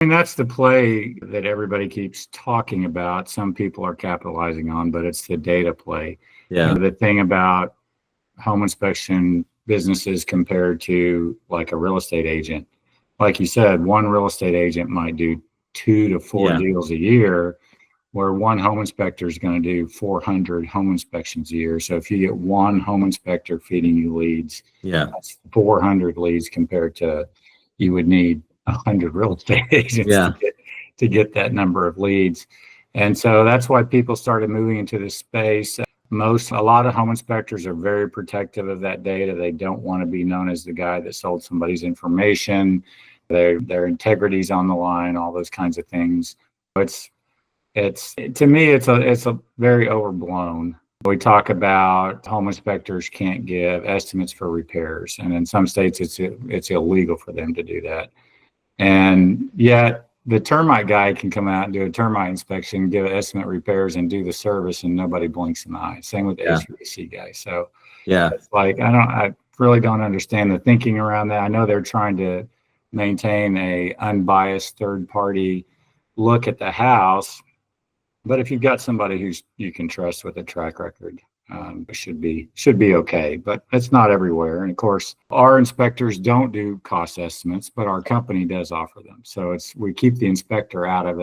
I mean, that's the play that everybody keeps talking about. Some people are capitalizing on, but it's the data play. Yeah. The thing about home inspection businesses compared to like a real estate agent, like you said, one real estate agent might do 2 to 4 Yeah. deals a year, where one home inspector is going to do 400 home inspections a year. So if you get one home inspector feeding you leads, Yeah. that's 400 leads compared to you would need 100 real estate agents Yeah. to get that number of leads. And so that's why people started moving into this space. A lot of home inspectors are very protective of that data. They don't want to be known as the guy that sold somebody's information. Their integrity's on the line, all those kinds of things. It's to me, it's a very overblown. We talk about home inspectors can't give estimates for repairs, and in some states it's illegal for them to do that. And yet the termite guy can come out and do a termite inspection, give estimate repairs, and do the service, and nobody blinks an eye. Same with the Yeah. HVAC guy. So Yeah. it's like I really don't understand the thinking around that. I know they're trying to maintain a unbiased third party look at the house, but if you've got somebody who's you can trust with a track record, it should be okay. But it's not everywhere. And of course, our inspectors don't do cost estimates, but our company does offer them. So we keep the inspector out of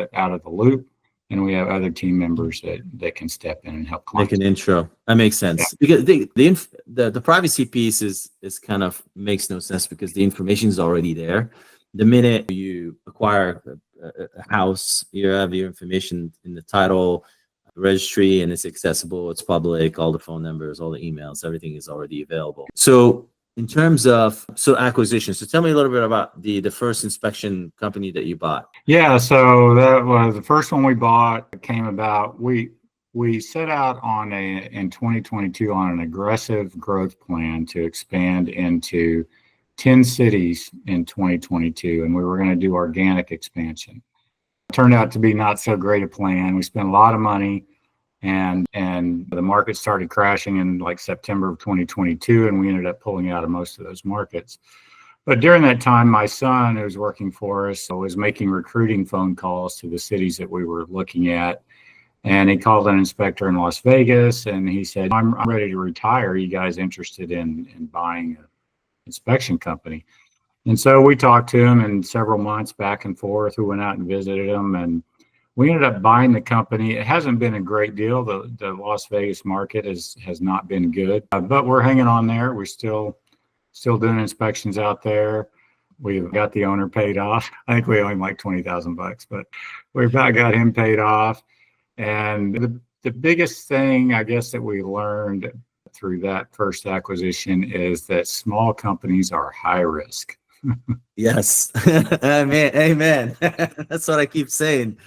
the loop, and we have other team members that can step in and help Make clients. an intro. That makes sense. Because the privacy piece is kind of makes no sense because the information is already there. The minute you acquire a house, you have your information in the title registry, and it's accessible, it's public, all the phone numbers, all the emails, everything is already available. So in terms of acquisition, so tell me a little bit about the first inspection company that you bought. Yeah, so that was the first one we bought. It came about. We set out in 2022 on an aggressive growth plan to expand into 10 cities in 2022, and we were going to do organic expansion. It turned out to be not so great a plan. We spent a lot of money, and the market started crashing in like September of 2022, and we ended up pulling out of most of those markets. But during that time, my son, who was working for us, was making recruiting phone calls to the cities that we were looking at. And he called an inspector in Las Vegas, and he said, I'm ready to retire. Are you guys interested in buying an inspection company? And so we talked to him, and several months back and forth, we went out and visited him, and we ended up buying the company. It hasn't been a great deal. The Las Vegas market has not been good, but we're hanging on there. We're still doing inspections out there. We've got the owner paid off. I think we owe him like $20,000, but we about got him paid off. And the biggest thing, I guess, that we learned through that first acquisition is that small companies are high risk. Yes. Amen. That's what I keep saying.